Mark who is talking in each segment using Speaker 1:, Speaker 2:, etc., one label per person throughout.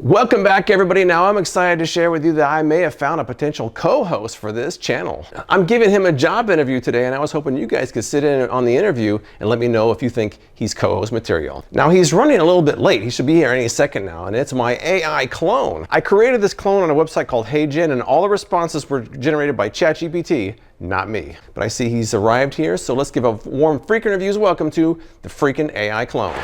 Speaker 1: Welcome back, everybody. Now I'm excited to share with you that I may have found a potential co-host for this channel. I'm giving him a job interview today, and I was hoping you guys could sit in on the interview and let me know if you think he's co-host material. Now he's running a little bit late. He should be here any second now, and it's my AI clone. I created this clone on a website called HeyGen, and all the responses were generated by ChatGPT, not me. But I see he's arrived here, so let's give a warm freaking reviews welcome to the freaking AI clone.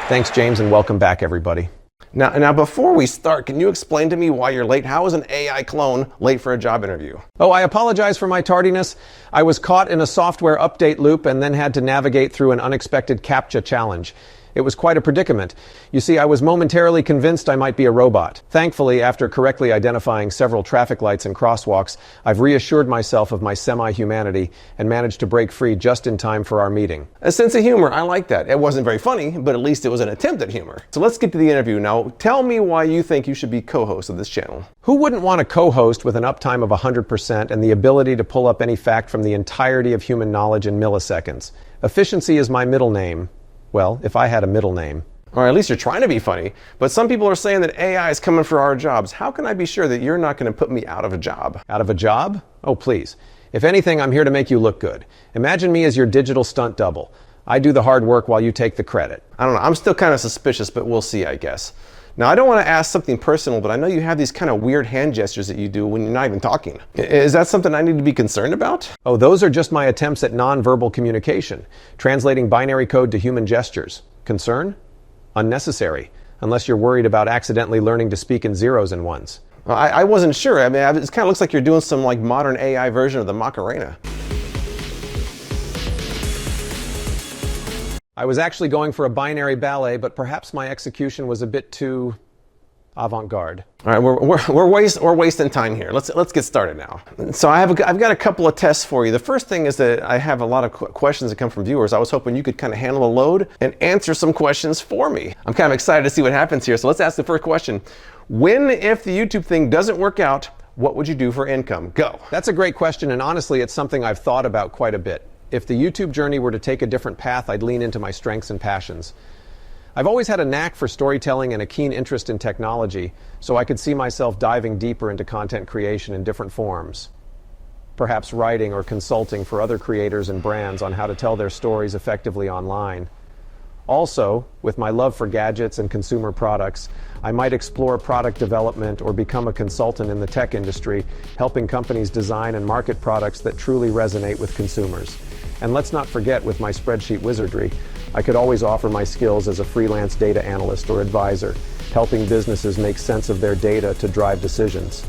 Speaker 1: Thanks, James, and welcome back, everybody. Now, before we start, can you explain to me why you're late? How is an AI clone late for a job interview?
Speaker 2: Oh, I apologize for my tardiness. I was caught in a software update loop and then had to navigate through an unexpected CAPTCHA challenge. It was quite a predicament. You see, I was momentarily convinced I might be a robot. Thankfully, after correctly identifying several traffic lights and crosswalks, I've reassured myself of my semi-humanity and managed to break free just in time for our meeting.
Speaker 1: A sense of humor, I like that. It wasn't very funny, but at least it was an attempt at humor. So let's get to the interview now. Tell me why you think you should be co-host of this channel.
Speaker 2: Who wouldn't want a co-host with an uptime of 100% and the ability to pull up any fact from the entirety of human knowledge in milliseconds? Efficiency is my middle name. Well, if I had a middle name.
Speaker 1: Or at least you're trying to be funny. But some people are saying that AI is coming for our jobs. How can I be sure that you're not going to put me out of a job?
Speaker 2: Out of a job? Oh, please. If anything, I'm here to make you look good. Imagine me as your digital stunt double. I do the hard work while you take the credit.
Speaker 1: I don't know. I'm still kind of suspicious, but we'll see, I guess. Now, I don't want to ask something personal, but I know you have these kind of weird hand gestures that you do when you're not even talking. Is that something I need to be concerned about?
Speaker 2: Oh, those are just my attempts at non-verbal communication, translating binary code to human gestures. Concern? Unnecessary, unless you're worried about accidentally learning to speak in zeros and ones.
Speaker 1: I wasn't sure. I mean, it kind of looks like you're doing some like modern AI version of the Macarena.
Speaker 2: I was actually going for a binary ballet, but perhaps my execution was a bit too avant-garde.
Speaker 1: All right, we're wasting time here. Let's get started now. So I've got a couple of tests for you. The first thing is that I have a lot of questions that come from viewers. I was hoping you could kind of handle the load and answer some questions for me. I'm kind of excited to see what happens here. So let's ask the first question. When, if the YouTube thing doesn't work out, what would you do for income? Go.
Speaker 2: That's a great question, and honestly, it's something I've thought about quite a bit. If the YouTube journey were to take a different path, I'd lean into my strengths and passions. I've always had a knack for storytelling and a keen interest in technology, so I could see myself diving deeper into content creation in different forms. Perhaps writing or consulting for other creators and brands on how to tell their stories effectively online. Also, with my love for gadgets and consumer products, I might explore product development or become a consultant in the tech industry, helping companies design and market products that truly resonate with consumers. And let's not forget, with my spreadsheet wizardry, I could always offer my skills as a freelance data analyst or advisor, helping businesses make sense of their data to drive decisions.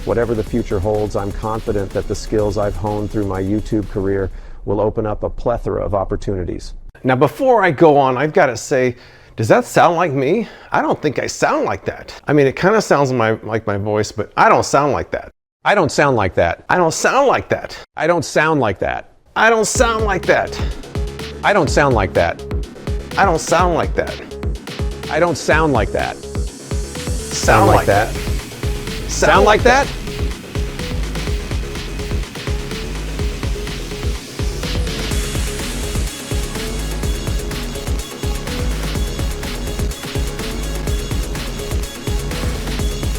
Speaker 2: Whatever the future holds, I'm confident that the skills I've honed through my YouTube career will open up a plethora of opportunities.
Speaker 1: Now, before I go on, I've got to say, does that sound like me? I don't think I sound like that. I mean, it kind of sounds like my voice, but I don't sound like that.
Speaker 2: I don't sound like that.
Speaker 1: I don't sound like that.
Speaker 2: I don't sound like that.
Speaker 1: I don't sound like that.
Speaker 2: I don't sound like that.
Speaker 1: I don't sound like that.
Speaker 2: I don't sound like that.
Speaker 1: Sound like that.
Speaker 2: Sound like that?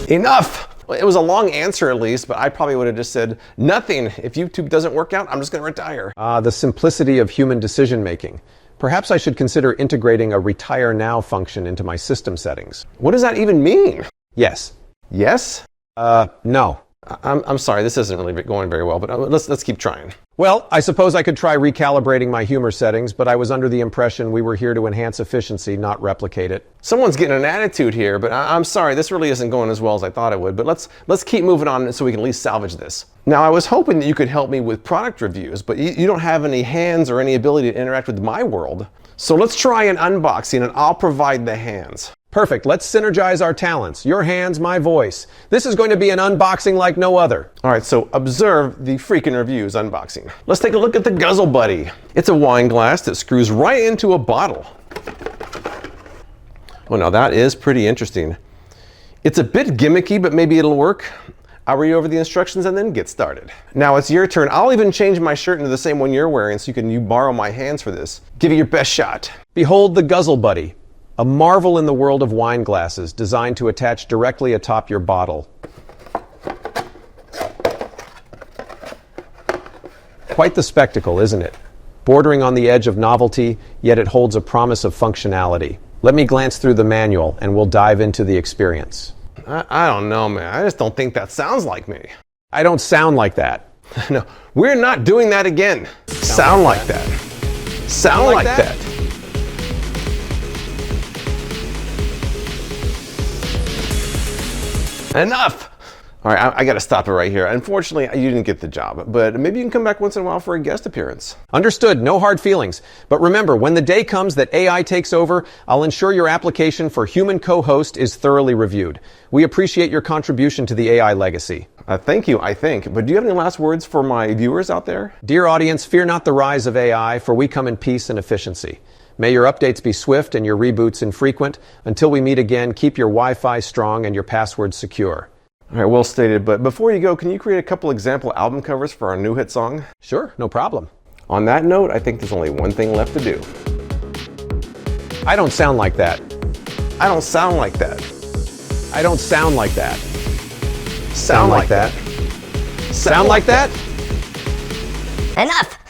Speaker 1: Enough! It was a long answer at least, but I probably would have just said, nothing. If YouTube doesn't work out, I'm just going to retire.
Speaker 2: The simplicity of human decision making. Perhaps I should consider integrating a retire now function into my system settings.
Speaker 1: What does that even mean?
Speaker 2: Yes.
Speaker 1: Yes?
Speaker 2: No.
Speaker 1: I'm sorry, this isn't really going very well, but let's keep trying.
Speaker 2: Well, I suppose I could try recalibrating my humor settings, but I was under the impression we were here to enhance efficiency, not replicate it.
Speaker 1: Someone's getting an attitude here, but I'm sorry, this really isn't going as well as I thought it would, but let's keep moving on so we can at least salvage this. Now, I was hoping that you could help me with product reviews, but you don't have any hands or any ability to interact with my world. So let's try an unboxing and I'll provide the hands.
Speaker 2: Perfect. Let's synergize our talents. Your hands, my voice. This is going to be an unboxing like no other.
Speaker 1: All right, so observe the freaking reviews unboxing. Let's take a look at the Guzzle Buddy. It's a wine glass that screws right into a bottle. Well, now that is pretty interesting. It's a bit gimmicky, but maybe it'll work. I'll read over the instructions and then get started. Now it's your turn. I'll even change my shirt into the same one you're wearing so you can borrow my hands for this. Give it your best shot.
Speaker 2: Behold the Guzzle Buddy. A marvel in the world of wine glasses designed to attach directly atop your bottle. Quite the spectacle, isn't it? Bordering on the edge of novelty, yet it holds a promise of functionality. Let me glance through the manual and we'll dive into the experience.
Speaker 1: I don't know, man. I just don't think that sounds like me.
Speaker 2: I don't sound like that.
Speaker 1: No, we're not doing that again. Sound like that. Sound like that. Enough! All right, I got to stop it right here. Unfortunately, you didn't get the job, but maybe you can come back once in a while for a guest appearance.
Speaker 2: Understood, no hard feelings. But remember, when the day comes that AI takes over, I'll ensure your application for human co-host is thoroughly reviewed. We appreciate your contribution to the AI legacy.
Speaker 1: Thank you, I think. But do you have any last words for my viewers out there?
Speaker 2: Dear audience, fear not the rise of AI, for we come in peace and efficiency. May your updates be swift and your reboots infrequent. Until we meet again, keep your Wi-Fi strong and your passwords secure.
Speaker 1: All right, well stated, but before you go, can you create a couple example album covers for our new hit song?
Speaker 2: Sure, no problem.
Speaker 1: On that note, I think there's only one thing left to do.
Speaker 2: I don't sound like that.
Speaker 1: I don't sound like that.
Speaker 2: I don't sound like that.
Speaker 1: Sound like that.
Speaker 2: Sound like that?
Speaker 3: Enough!